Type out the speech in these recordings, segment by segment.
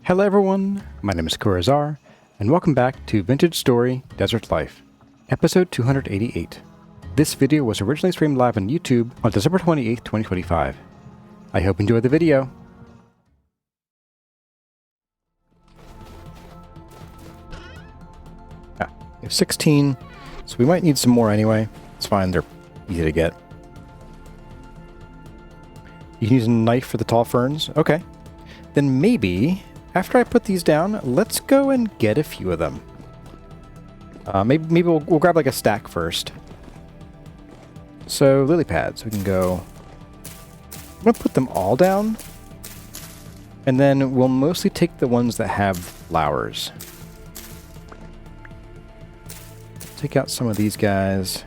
Hello everyone, my name is Kurazar, and welcome back to Vintage Story Desert Life, episode 288. This video was originally streamed live on YouTube on December 28th, 2025. I hope you enjoyed the video. We have 16, so we might need some more anyway. It's fine, they're easy to get. You can use a knife for the tall ferns? Okay. Then maybe, after I put these down, let's go and get a few of them. Maybe we'll grab like a stack first. So, lily pads, we can go... I'm going to put them all down. And then we'll mostly take the ones that have flowers. Take out some of these guys.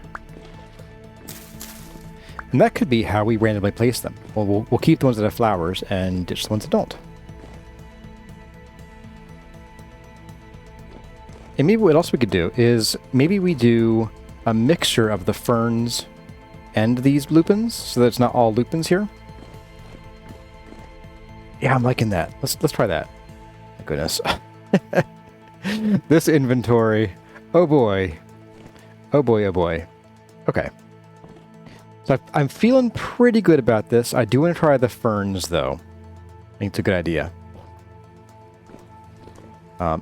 And that could be how we randomly place them. We'll keep the ones that have flowers and ditch the ones that don't. And maybe what else we could do is maybe we do a mixture of the ferns and these lupins so that it's not all lupins here. Yeah, I'm liking that. Let's try that. My goodness. This inventory. Oh boy. Oh boy, oh boy. Okay. So I'm feeling pretty good about this. I do want to try the ferns though. I think it's a good idea.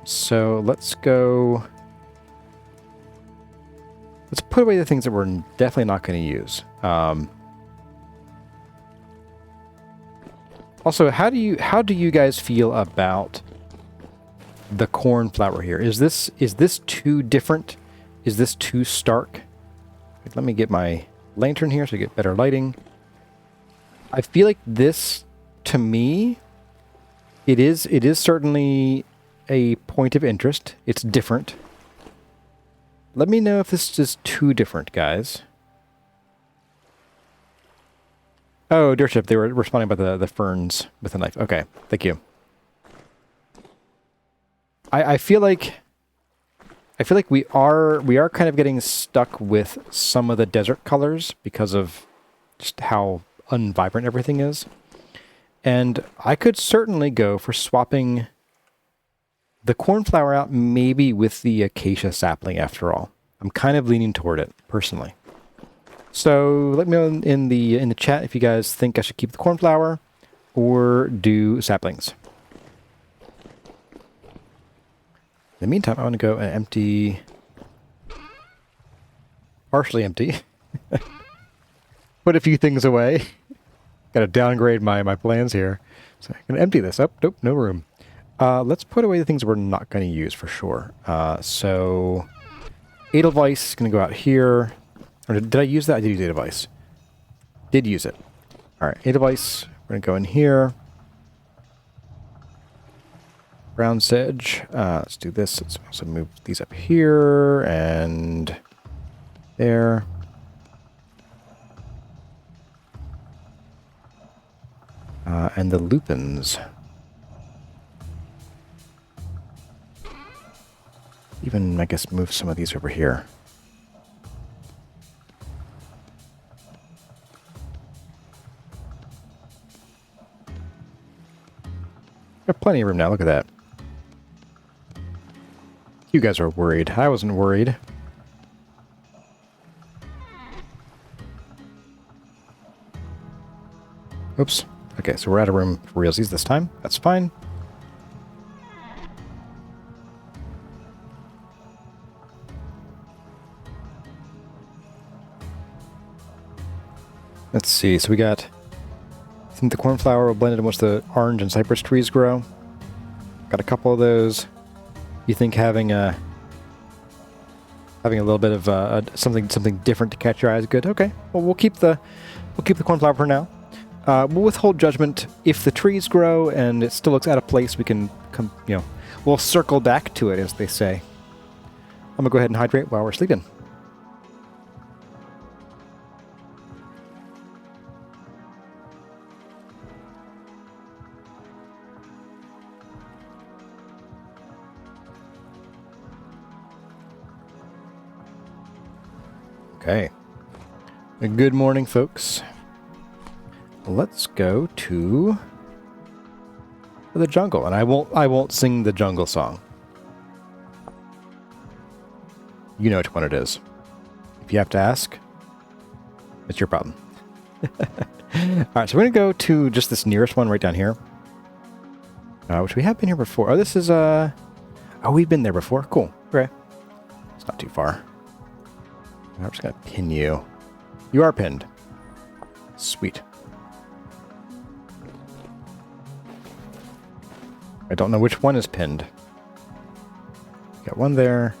So let's go... Let's put away the things that we're definitely not going to use. Also, how do you guys feel about the cornflower here? Is this too different? Is this too stark? Let me get my lantern here so I get better lighting. I feel like this, to me, it is certainly a point of interest. It's different. Let me know if this is too different, guys. Oh, Deership, they were responding about the ferns with a knife. Okay, thank you. I feel like we are kind of getting stuck with some of the desert colors because of just how unvibrant everything is. And I could certainly go for swapping the cornflower out maybe with the acacia sapling after all. I'm kind of leaning toward it, personally. So let me know in the chat if you guys think I should keep the cornflower or do saplings. In the meantime, I want to go and empty... partially empty. Put a few things away. Got to downgrade my plans here. So I'm going to empty this up. Nope, no room. Let's put away the things we're not going to use for sure. So, Edelweiss is going to go out here. Or did I use that? I did use Edelweiss. Did use it. Alright, Edelweiss, we're going to go in here. Brown sedge. Let's do this. Let's also move these up here and there. And the lupins. Even, I guess, move some of these over here. Got plenty of room now, look at that. You guys are worried. I wasn't worried. Oops. Okay, so we're out of room for realsies this time. That's fine. Let's see, so we got... I think the cornflower will blend in once the orange and cypress trees grow. Got a couple of those. You think having a little bit of something different to catch your eye is good? Okay, well we'll keep the cornflower for now. We'll withhold judgment if the trees grow and it still looks out of place. We can we'll circle back to it, as they say. I'm gonna go ahead and hydrate while we're sleeping. Okay. Good morning, folks. Let's go to the jungle, and I won't sing the jungle song. You know which one it is. If you have to ask, it's your problem. Alright, so we're going to go to just this nearest one right down here. Which we have been here before. Oh, this is, oh, we've been there before. Cool. Okay. It's not too far. I'm just going to pin you. You are pinned. Sweet. I don't know which one is pinned. Got one there.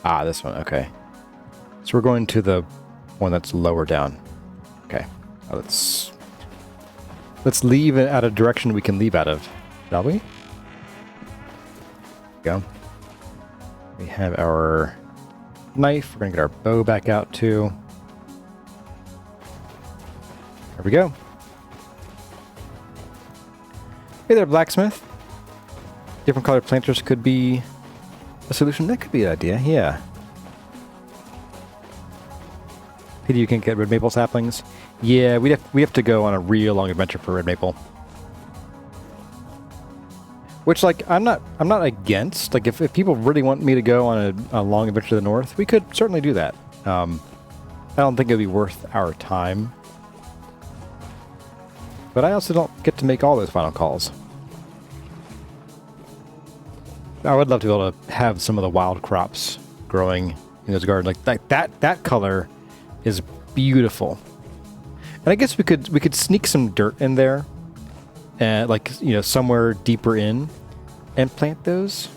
Ah, this one. Okay. So we're going to the one that's lower down. Okay. Now let's leave it out of direction we can leave out of, shall we? Go. We have our knife. We're going to get our bow back out too. There we go. Hey there, blacksmith. Different colored planters could be a solution. That could be an idea, yeah. Pity you can't get red maple saplings. Yeah, we have to go on a real long adventure for red maple. Which, like, I'm not against. Like, if people really want me to go on a long adventure to the north, we could certainly do that. I don't think it'd be worth our time. But I also don't get to make all those final calls. I would love to be able to have some of the wild crops growing in this garden. Like that color is beautiful. And I guess we could sneak some dirt in there, and like, you know, somewhere deeper in, and plant those.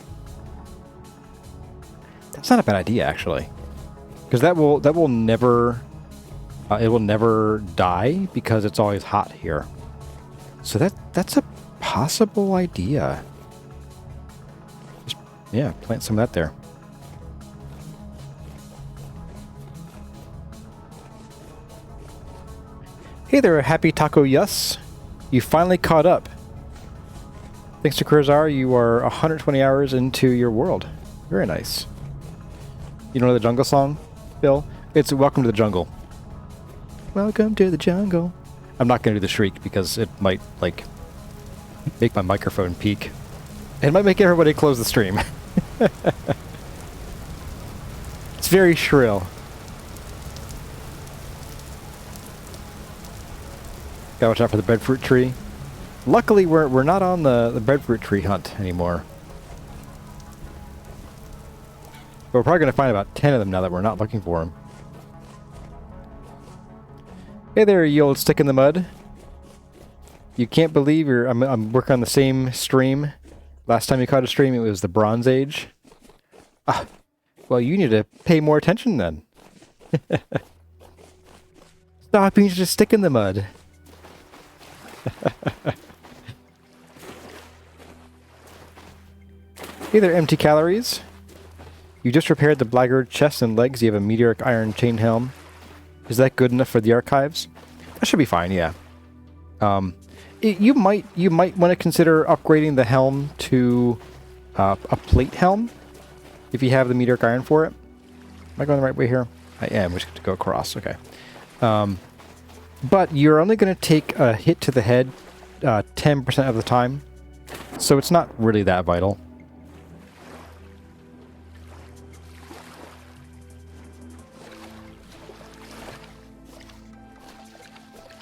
That's not a bad idea, actually, because that will never it will never die because it's always hot here. So that's a possible idea. Just, yeah, plant some of that there. Hey there, Happy Taco Yus. You finally caught up. Thanks to Kurzar, you are 120 hours into your world. Very nice. You know the jungle song, Bill? It's Welcome to the Jungle. Welcome to the jungle. I'm not going to do the shriek because it might, like, make my microphone peak. It might make everybody close the stream. It's very shrill. Gotta watch out for the breadfruit tree. Luckily, we're not on the breadfruit tree hunt anymore. But we're probably going to find about 10 of them now that we're not looking for them. Hey there, you old stick in the mud. You can't believe I'm working on the same stream. Last time you caught a stream, it was the Bronze Age. Ah, well, you need to pay more attention then. Stop being just a stick in the mud. Hey there, empty calories. You just repaired the blackguard chest and legs. You have a meteoric iron chain helm. Is that good enough for the archives? That should be fine, yeah. You might want to consider upgrading the helm to a plate helm if you have the meteoric iron for it. Am I going the right way here? I am. We just have to go across. Okay. But you're only going to take a hit to the head 10% of the time, so it's not really that vital.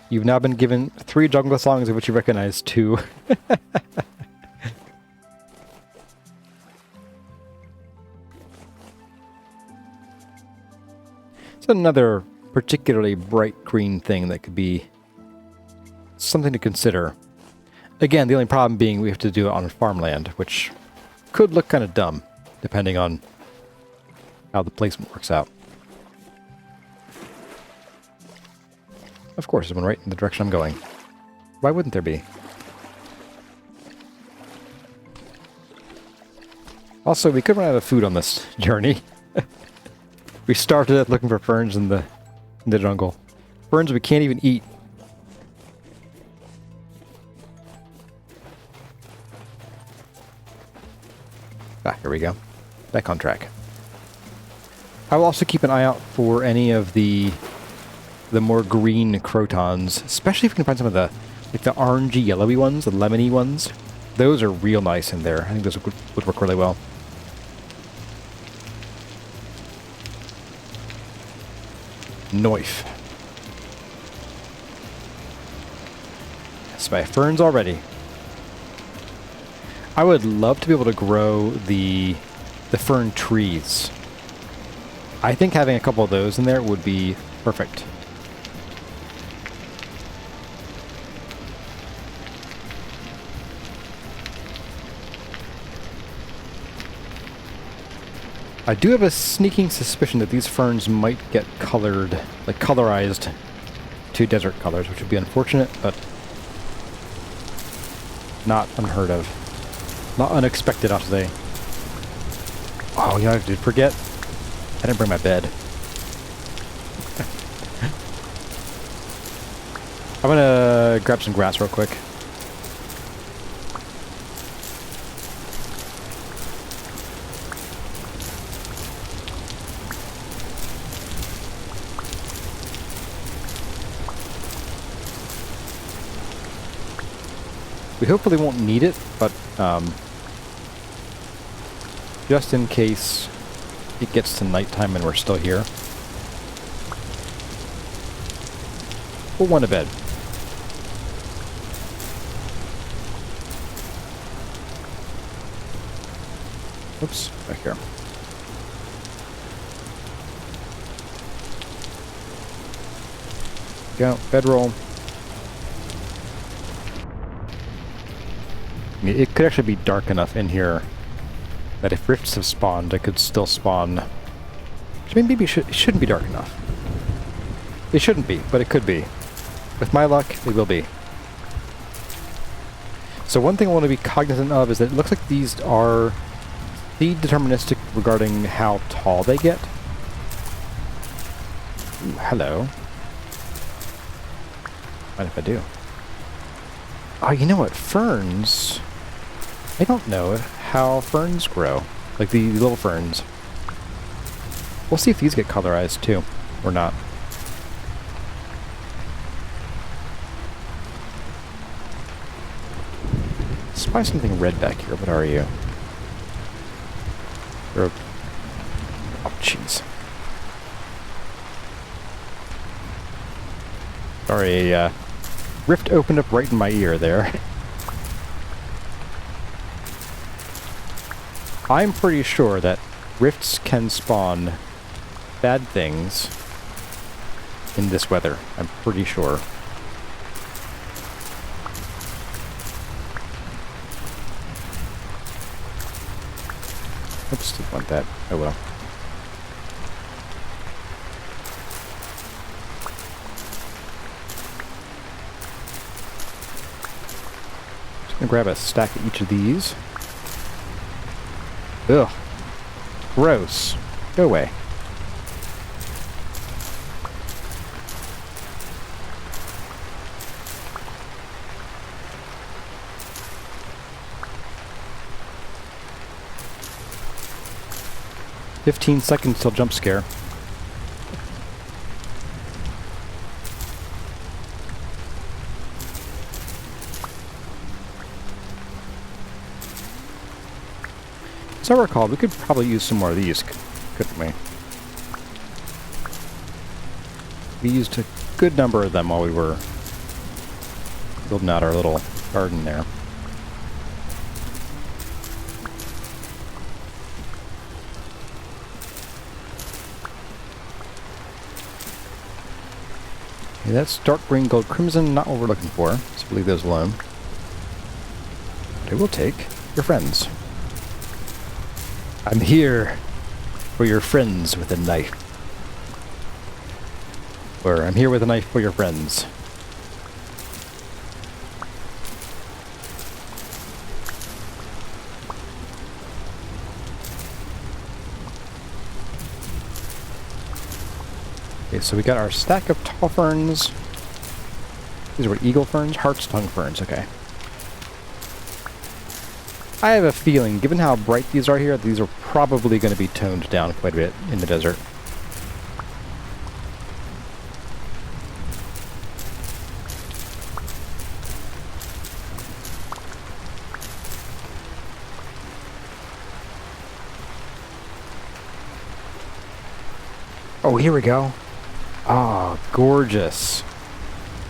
You've now been given 3 jungle songs of which you recognize 2. It's another particularly bright green thing that could be something to consider. Again, the only problem being we have to do it on farmland, which could look kind of dumb, depending on how the placement works out. Of course, there's one right in the direction I'm going. Why wouldn't there be? Also, we could run out of food on this journey. We started it looking for ferns in the jungle. Ferns we can't even eat. Ah, here we go. Back on track. I will also keep an eye out for any of the more green crotons, especially if we can find some of the Like the orangey, yellowy ones, the lemony ones. Those are real nice in there. I think those would work really well. Knife. Spy ferns already. I would love to be able to grow the fern trees. I think having a couple of those in there would be perfect. I do have a sneaking suspicion that these ferns might get colored, like colorized to desert colors, which would be unfortunate, but not unheard of. Not unexpected, I'll say. Oh, you know, I did forget. I didn't bring my bed. I'm gonna grab some grass real quick. We hopefully won't need it, but just in case it gets to nighttime and we're still here, we'll want a bed. Oops, back here. Go, bedroll. I mean, it could actually be dark enough in here that if rifts have spawned, it could still spawn. I mean, maybe it shouldn't be dark enough. It shouldn't be, but it could be. With my luck, it will be. So one thing I want to be cognizant of is that it looks like these are seed deterministic regarding how tall they get. Ooh, hello. What if I do? Oh, you know what? Ferns... I don't know how ferns grow. Like the little ferns. We'll see if these get colorized too, or not. Spy something red back here. What are you? You're a... Oh, jeez. Sorry, a rift opened up right in my ear there. I'm pretty sure that rifts can spawn bad things in this weather. I'm pretty sure. Oops, didn't want that. Oh well. Just gonna grab a stack of each of these. Ugh. Gross. Go away. "15 seconds till jump scare." As I recall, we could probably use some more of these, couldn't we? We used a good number of them while we were building out our little garden there. Okay, that's dark green, gold, crimson, not what we're looking for, so leave those alone. But I will take your friends. I'm here for your friends with a knife. Or I'm here with a knife for your friends. Okay, so we got our stack of tall ferns. These are what, eagle ferns? Heart's tongue ferns, okay. I have a feeling, given how bright these are here, these are probably going to be toned down quite a bit in the desert. Oh, here we go. Ah, gorgeous.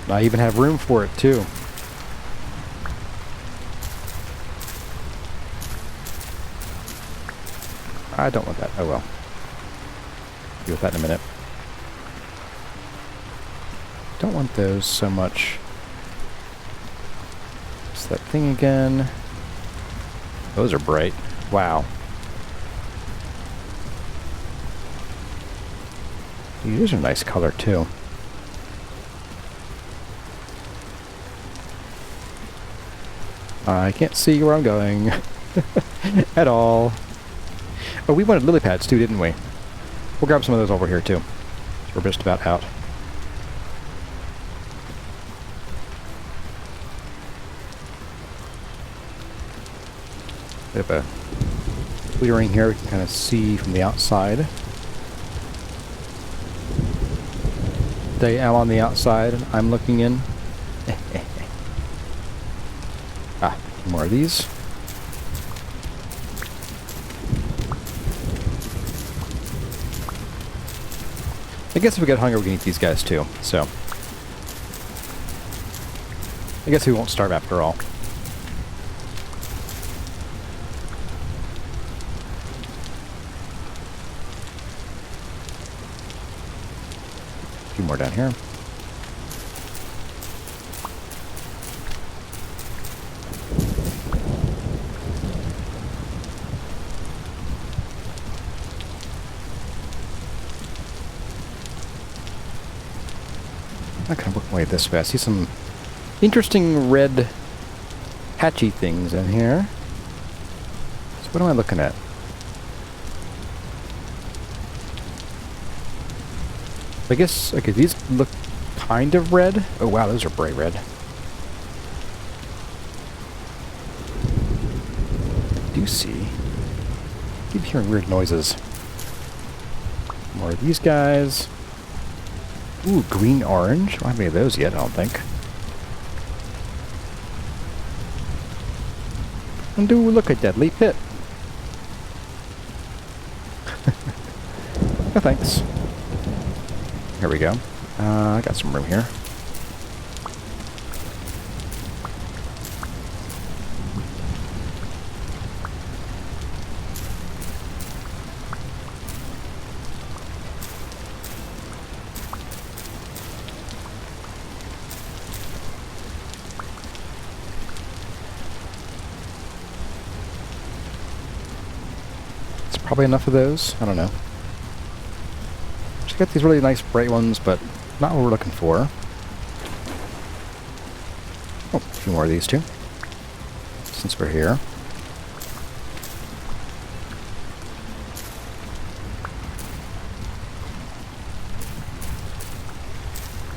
I even have room for it, too. I don't want that. Oh, well. Deal with that in a minute. Don't want those so much. It's that thing again. Those are bright. Wow. These are a nice color, too. I can't see where I'm going at all. Oh, we wanted lily pads, too, didn't we? We'll grab some of those over here, too. We're just about out. Bit of a clearing here, we can kind of see from the outside. They am on the outside, and I'm looking in. Ah, more of these. I guess if we get hungry, we can eat these guys too, so. I guess we won't starve after all. A few more down here. I kind of work my way this way. I see some interesting red patchy things in here. So what am I looking at? I guess, okay, these look kind of red. Oh wow, those are bright red. I do see. I keep hearing weird noises. More of these guys. Ooh, green-orange. I don't have any of those yet, I don't think. And do look a deadly pit. No thanks. Here we go. I got some room here. Probably enough of those. I don't know. Just got these really nice bright ones, but not what we're looking for. Oh, a few more of these too. Since we're here.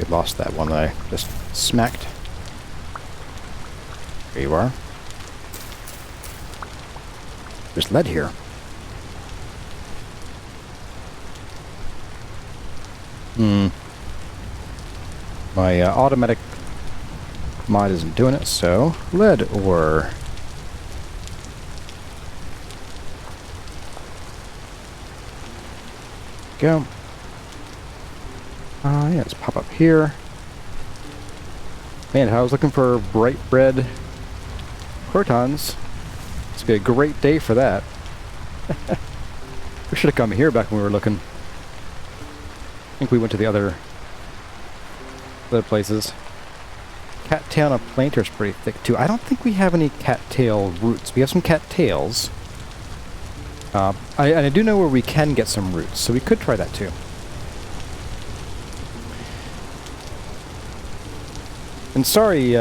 We lost that one that I just smacked. Here you are. There's lead here. My automatic mod isn't doing it, so lead ore. Go. Yeah, let's pop up here. Man, I was looking for bright red protons. It's gonna be a great day for that. We should have come here back when we were looking. I think we went to the other places. Cattail and a planter is pretty thick too. I don't think we have any cattail roots. We have some cattails. And I do know where we can get some roots, so we could try that too. And sorry,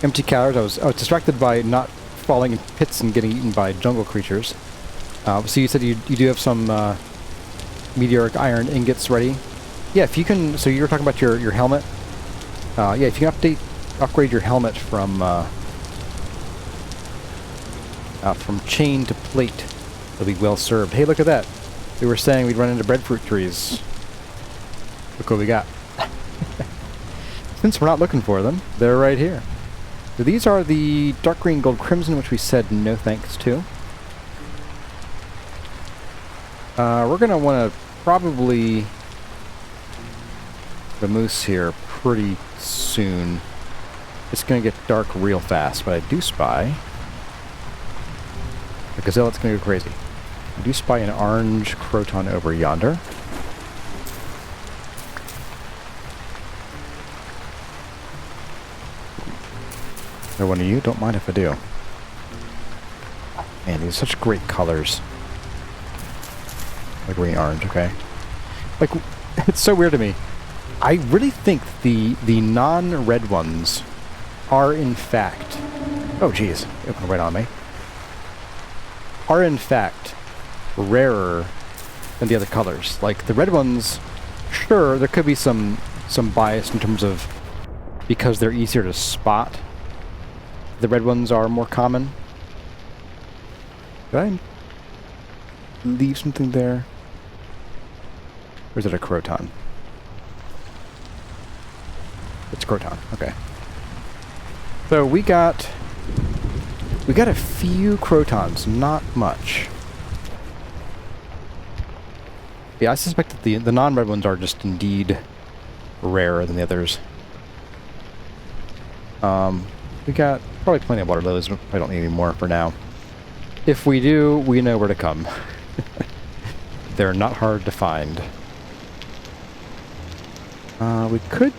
empty calories. I was distracted by not falling in pits and getting eaten by jungle creatures. So you said you do have some meteoric iron ingots ready. Yeah, if you can. So you were talking about your helmet. Yeah, if you can upgrade your helmet from chain to plate, it'll be well served. Hey, look at that. We were saying we'd run into breadfruit trees. Look what we got. Since we're not looking for them, they're right here. So these are the dark green gold crimson, which we said no thanks to. We're gonna want to probably the moose here pretty soon. It's going to get dark real fast, but I do spy a gazelle that's going to go crazy. I do spy an orange croton over yonder. No one of you? Don't mind if I do. Man, these are such great colors. Like green, orange, okay. Like, it's so weird to me. I really think the non-red ones are in fact... Oh, geez. It opened right on me. Are in fact rarer than the other colors. Like, the red ones, sure, there could be some bias in terms of... because they're easier to spot. The red ones are more common. Did I leave something there? Or is it a croton? It's a croton, okay. So we got a few crotons, not much. Yeah, I suspect that the non-red ones are just indeed rarer than the others. We got probably plenty of water lilies, but I don't need any more for now. If we do, we know where to come. They're not hard to find. We could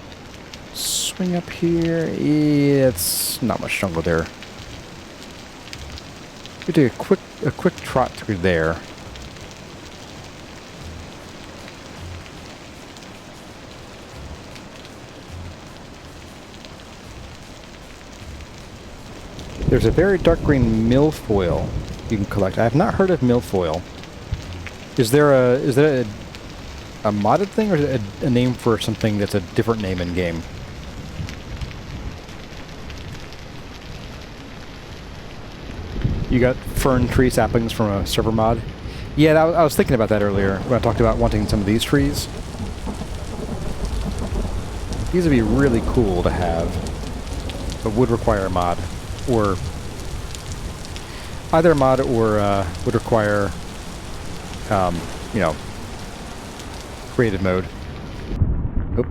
swing up here. Yeah, it's not much jungle there. We do a quick trot through there. There's a very dark green milfoil you can collect. I have not heard of milfoil. Is that a modded thing, or is it a name for something that's a different name in game? You got fern tree saplings from a server mod? Yeah, I was thinking about that earlier when I talked about wanting some of these trees. These would be really cool to have, but would require a mod. Or either a mod or would require, you know, creative mode. Oop.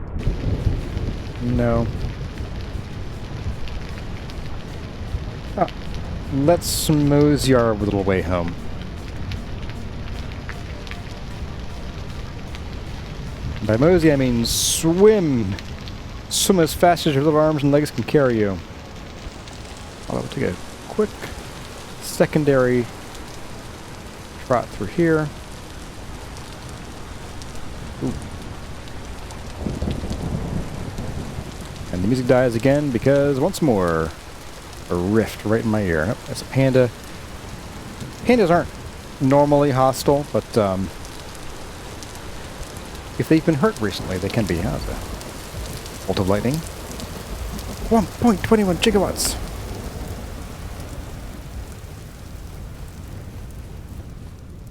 No. Oh. Let's mosey our little way home. By mosey, I mean swim. Swim as fast as your little arms and legs can carry you. I'll take a quick secondary trot through here. Ooh. And the music dies again because once more a rift right in my ear. Oh, that's a panda. Pandas aren't normally hostile, but if they've been hurt recently, they can be. How's that? Bolt of lightning. 1.21 gigawatts.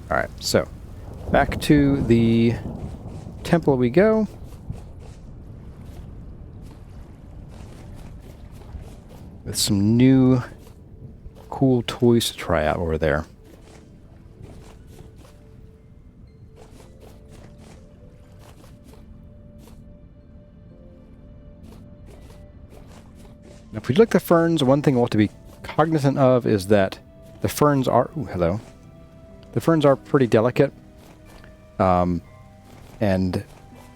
Alright, so back to the temple we go. With some new cool toys to try out over there. Now, if we look at the ferns, one thing we'll have to be cognizant of is that the ferns are... Ooh, hello. The ferns are pretty delicate. And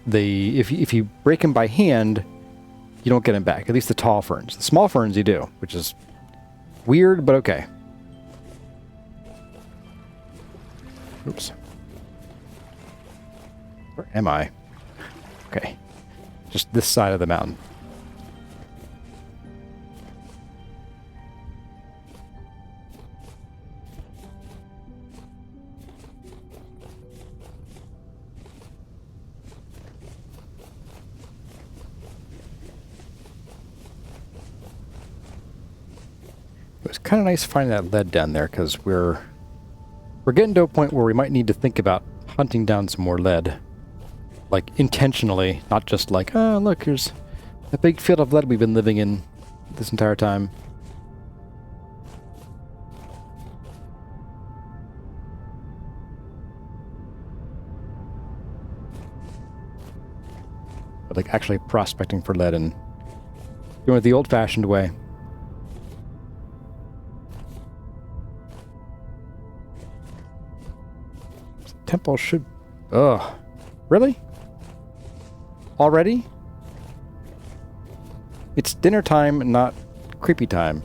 if you break them by hand, you don't get them back. At least the tall ferns. The small ferns you do, which is weird, but okay. Oops. Where am I? Okay. Just this side of the mountain. It's kind of nice finding that lead down there, because we're getting to a point where we might need to think about hunting down some more lead. Like, intentionally, not just like, oh, look, here's a big field of lead we've been living in this entire time. but like actually prospecting for lead and doing it the old-fashioned way. Temple should... Ugh. Really? Already? It's dinner time, not creepy time.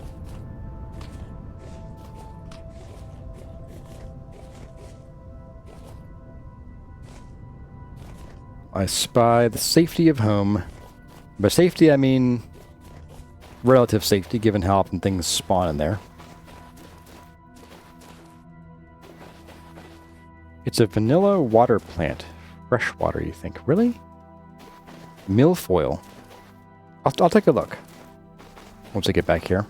I spy the safety of home. By safety, I mean relative safety, given how often things spawn in there. It's a vanilla water plant. Fresh water, you think? Really? Milfoil. I'll take a look once I get back here.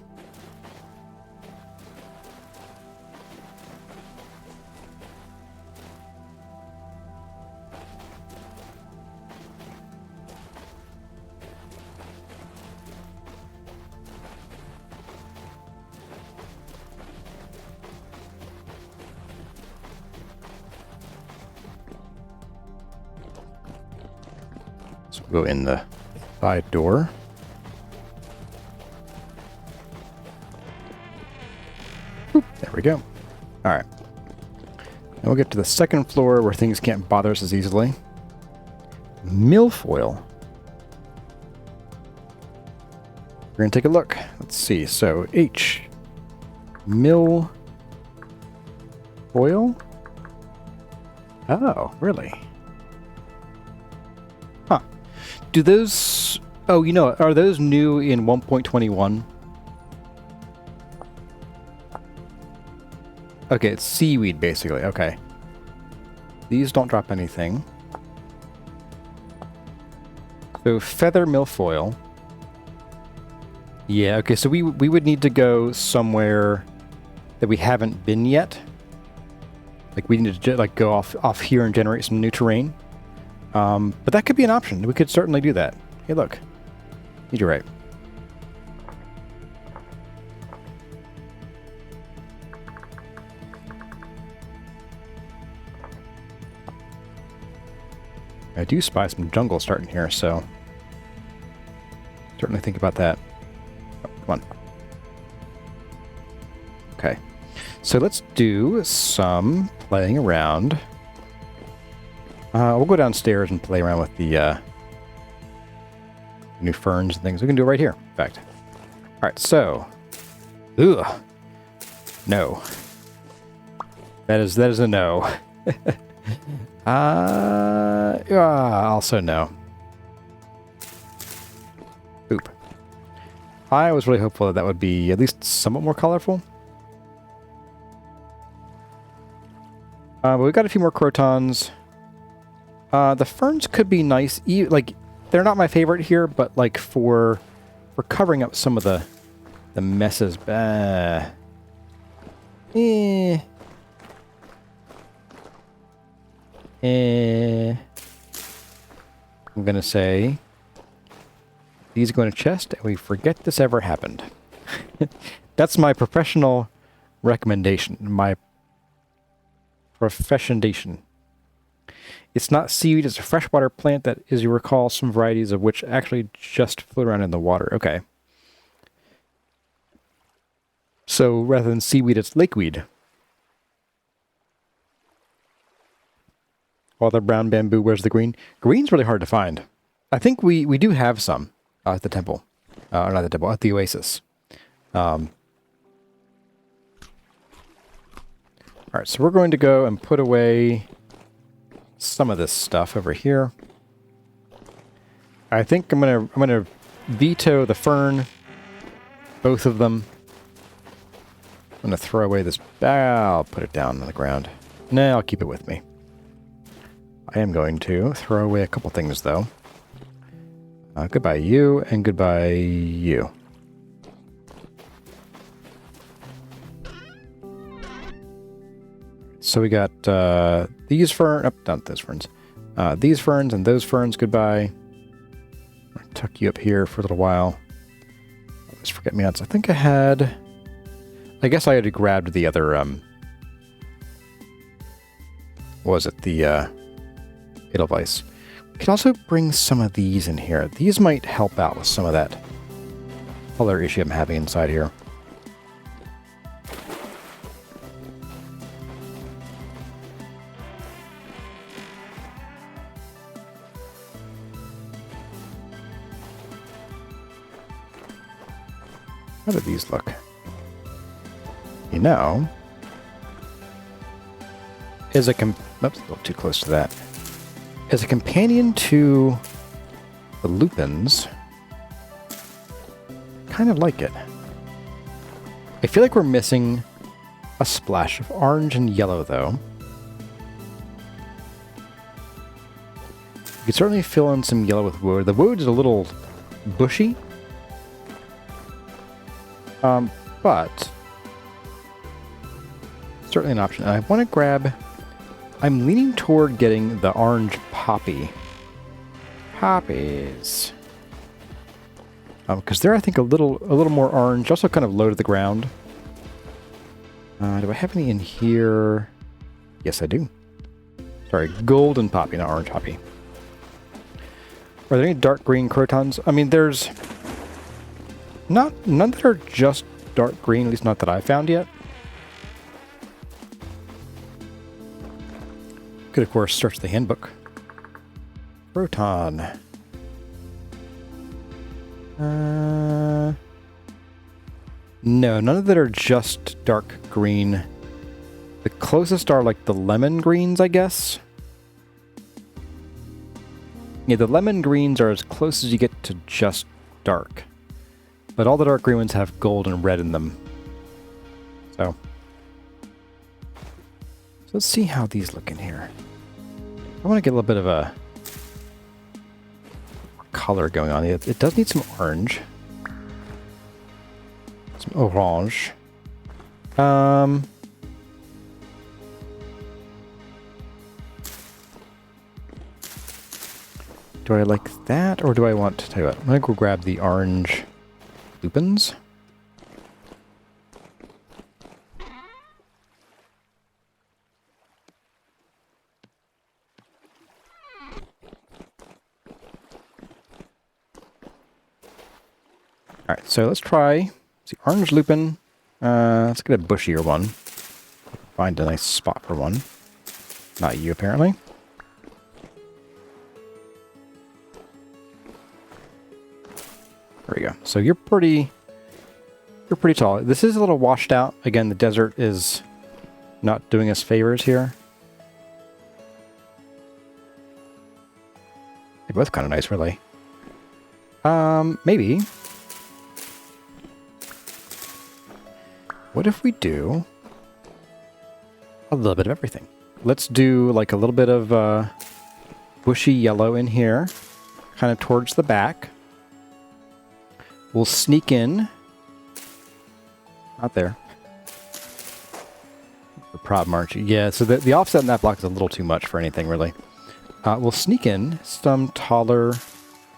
So we'll go in the side door. Boop, there we go. Alright. Now we'll get to the second floor where things can't bother us as easily. Milfoil. We're going to take a look. Let's see. So, H. Milfoil? Oh, really? Huh. Do those... Oh, you know, are those new in 1.21? Okay, it's seaweed, basically. Okay. These don't drop anything. So, feather milfoil. Yeah, okay, so we would need to go somewhere that we haven't been yet. Like, we need to go off here and generate some new terrain. But that could be an option. We could certainly do that. Hey, look. You're right. I do spy some jungle starting here, so certainly think about that. Oh, come on. Okay. So let's do some playing around. We'll go downstairs and play around with the new ferns and things. We can do it right here, in fact. Alright, so... Ugh. No. That is a no. Also no. Oop. I was really hopeful that would be at least somewhat more colorful. But we've got a few more crotons. The ferns could be nice. Like, they're not my favorite here, but like for covering up some of the messes. I'm gonna say these go in a chest, and we forget this ever happened. That's my professional recommendation. My professionation. It's not seaweed, it's a freshwater plant that, as you recall, some varieties of which actually just float around in the water. Okay. So rather than seaweed, it's lakeweed. All the brown bamboo, where's the green? Green's really hard to find. I think we do have some at the temple. Not the temple, at the oasis. Alright, so we're going to go and put away some of this stuff over here. I think I'm gonna veto the fern. Both of them. I'm gonna throw away this. I'll put it down on the ground. Nah, I'll keep it with me. I am going to throw away a couple things, though. Goodbye you, and goodbye you. So we got these ferns, not those ferns. These ferns and those ferns, goodbye. I'll tuck you up here for a little while. Let's forget-me-nots. I think I had... I guess I had grabbed the other, what was it? The... Edelweiss. Could also bring some of these in here. These might help out with some of that color issue I'm having inside here. How do these look? You know, oops, a little too close to that. As a companion to the lupins, kind of like it. I feel like we're missing a splash of orange and yellow, though. You could certainly fill in some yellow with wood. The wood is a little bushy, but certainly an option. And I want to grab... I'm leaning toward getting the orange poppy. Poppies. Because they're, I think, a little more orange, also kind of low to the ground. Do I have any in here? Yes, I do. Sorry, golden poppy, not orange poppy. Are there any dark green crotons? I mean, there's none that are just dark green, at least not that I found yet. Could, of course, search the handbook. Croton. No, none of that are just dark green. The closest are like the lemon greens, I guess. Yeah, the lemon greens are as close as you get to just dark. But all the dark green ones have gold and red in them. So let's see how these look in here. I want to get a little bit of a color going on. It does need some orange. Some orange. Do I like that, or do I want to tell you what? I'm going to go grab the orange lupins. Alright, so let's try the orange lupin. Let's get a bushier one. Find a nice spot for one. Not you, apparently. There we go. So you're pretty tall. This is a little washed out. Again, the desert is not doing us favors here. They're both kind of nice, really. Maybe. What if we do a little bit of everything? Let's do like a little bit of bushy yellow in here, kind of towards the back. We'll sneak in. Not there. The problem, aren't you? Yeah, so the offset in that block is a little too much for anything, really. We'll sneak in some taller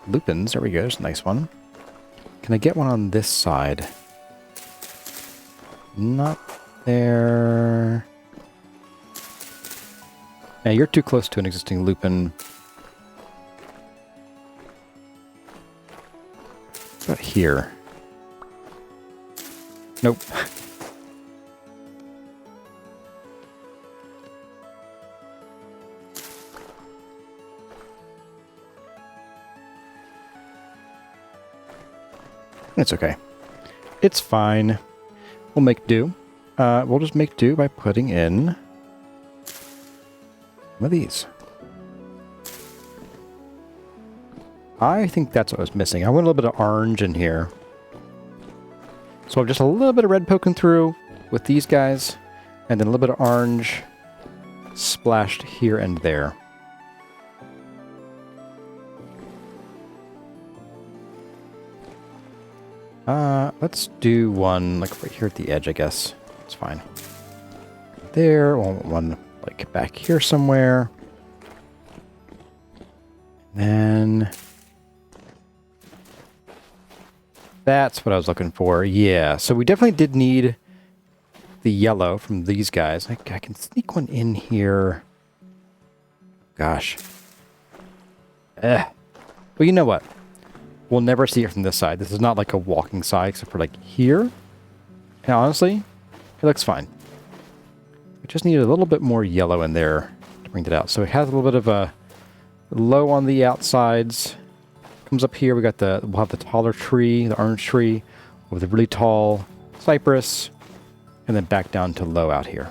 lupins. There we go. There's a nice one. Can I get one on this side? Not there. Yeah, you're too close to an existing lupin. About here. Nope. It's okay. It's fine. We'll make do. We'll just make do by putting in some of these. I think that's what I was missing. I want a little bit of orange in here. So just a little bit of red poking through with these guys, and then a little bit of orange splashed here and there. Let's do one like right here at the edge, I guess. It's fine. There, one like back here somewhere. And then that's what I was looking for. Yeah, so we definitely did need the yellow from these guys. I can sneak one in here. Gosh. Well, you know what? We'll never see it from this side. This is not like a walking side, except for like here. And honestly, it looks fine. We just need a little bit more yellow in there to bring it out. So it has a little bit of a low on the outsides. Comes up here, we'll have the taller tree, the orange tree, with a really tall cypress, and then back down to low out here.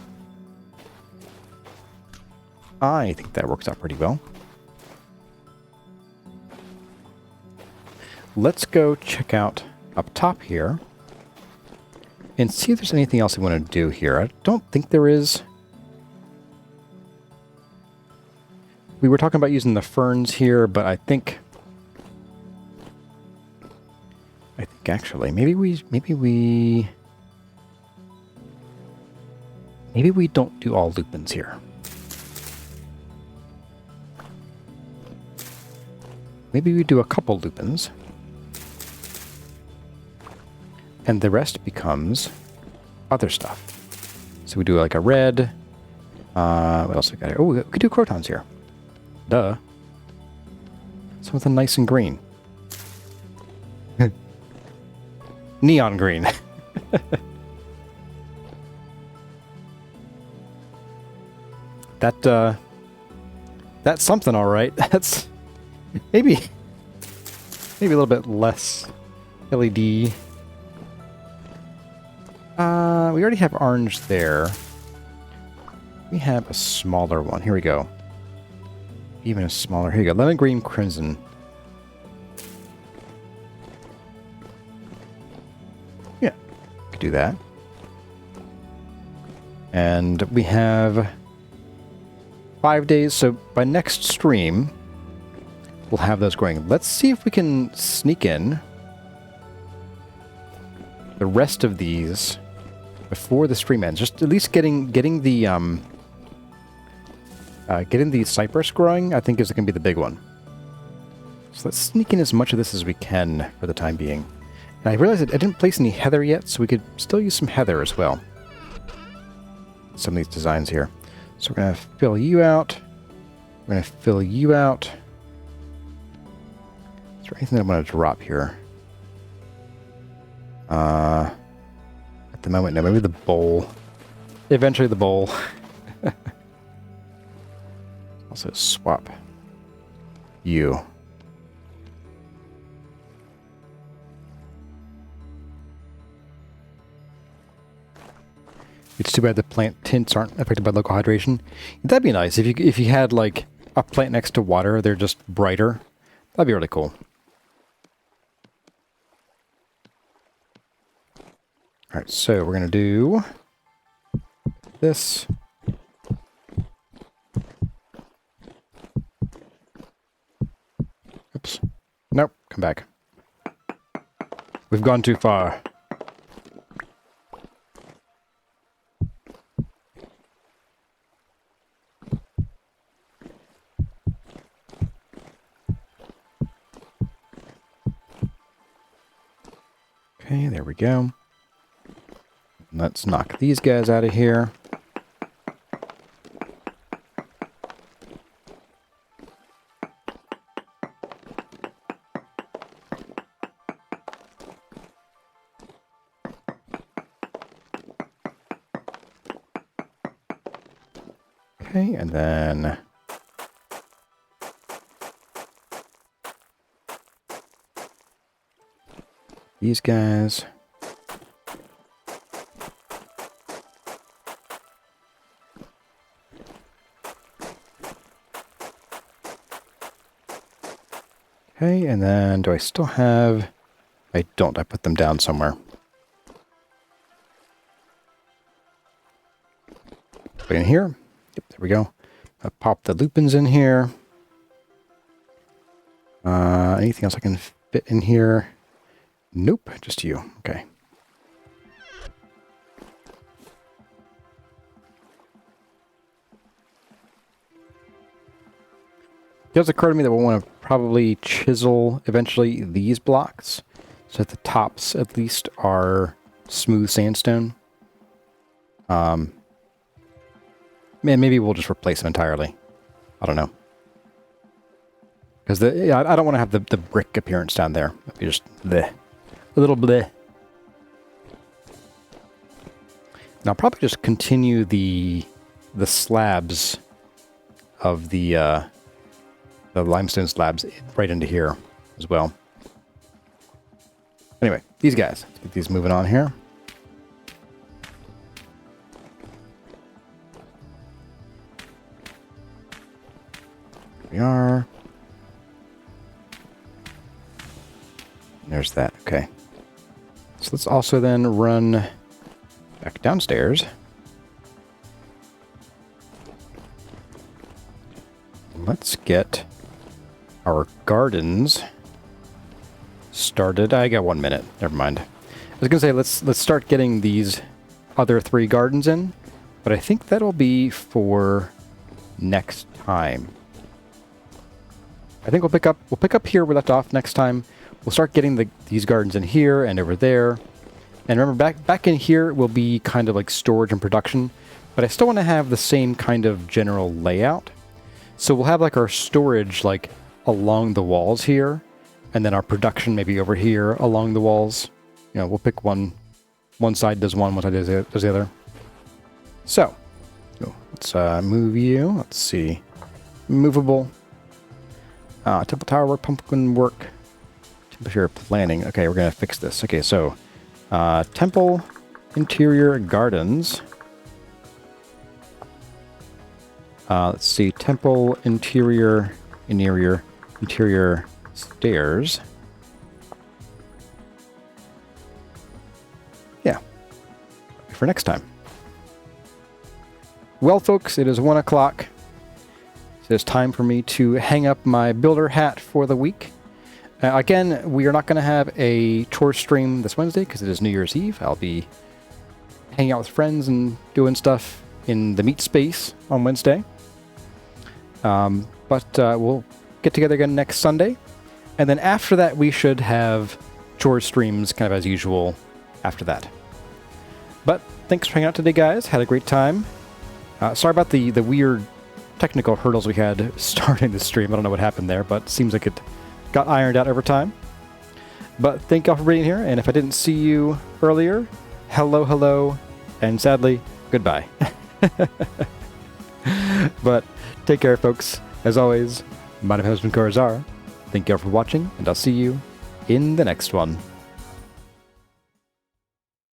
I think that works out pretty well. Let's go check out up top here and see if there's anything else we want to do here. I don't think there is. We were talking about using the ferns here, but I think actually maybe we don't do all lupins here. Maybe we do a couple lupins. And the rest becomes other stuff. So we do like a red. What else we got here? Oh, we could do crotons here. Duh. Something nice and green. Neon green. That's something, all right. That's maybe a little bit less LED. We already have orange there. We have a smaller one. Here we go. Even a smaller. Here you go. Lemon green crimson. Yeah, could do that. And we have 5 days, so by next stream, we'll have those growing. Let's see if we can sneak in the rest of these before the stream ends. Just at least getting the cypress growing, I think, is going to be the big one. So let's sneak in as much of this as we can for the time being. And I realized that I didn't place any heather yet, so we could still use some heather as well. Some of these designs here. So we're going to fill you out. We're going to fill you out. Is there anything that I want to drop here? At the moment, no. Maybe the bowl. Eventually the bowl. Also swap you. It's too bad the plant tints aren't affected by local hydration. That'd be nice if you had like a plant next to water. They're just brighter. That'd be really cool. All right, so we're gonna do this. Oops. Nope. Come back. We've gone too far. Okay, there we go. Let's knock these guys out of here. Okay, and then these guys. Okay, and then do I still have... I don't. I put them down somewhere. Put in here. Yep, there we go. I'll pop the lupins in here. Anything else I can fit in here? Nope, just you. Okay. It does occur to me that we'll want to probably chisel eventually these blocks so that the tops at least are smooth sandstone. Man, maybe we'll just replace them entirely. I don't know. Because I don't want to have the brick appearance down there. It'd be just bleh. A little bleh. And I'll probably just continue the slabs of the limestone slabs right into here as well. Anyway, these guys. Let's get these moving on here. Here we are. There's that. Okay. So let's also then run back downstairs. Let's get our gardens started. I got 1 minute. Never mind. I was gonna say let's start getting these other 3 gardens in, but I think that'll be for next time. I think we'll pick up here we left off next time. We'll start getting these gardens in here and over there. And remember, back in here will be kind of like storage and production, but I still want to have the same kind of general layout. So we'll have like our storage like along the walls here, and then our production maybe over here along the walls. You know, we'll pick one side does one side does the other. So, let's move you. Let's see. Movable. Temple tower work, pumpkin work. Temperature planning. Okay, we're going to fix this. Okay, so temple interior gardens. Let's see. Temple interior stairs. Yeah. For next time. Well, folks, it is 1 o'clock. So it's time for me to hang up my builder hat for the week. Again, we are not going to have a chore stream this Wednesday because it is New Year's Eve. I'll be hanging out with friends and doing stuff in the meat space on Wednesday. But we'll get together again next Sunday. And then after that, we should have chore streams kind of as usual after that. But thanks for hanging out today, guys. Had a great time. Sorry about the weird technical hurdles we had starting the stream. I don't know what happened there, but it seems like it got ironed out over time. But thank y'all for being here, and if I didn't see you earlier, hello, and sadly, goodbye. But take care, folks. As always, my name has been Corazara. Thank y'all for watching, and I'll see you in the next one.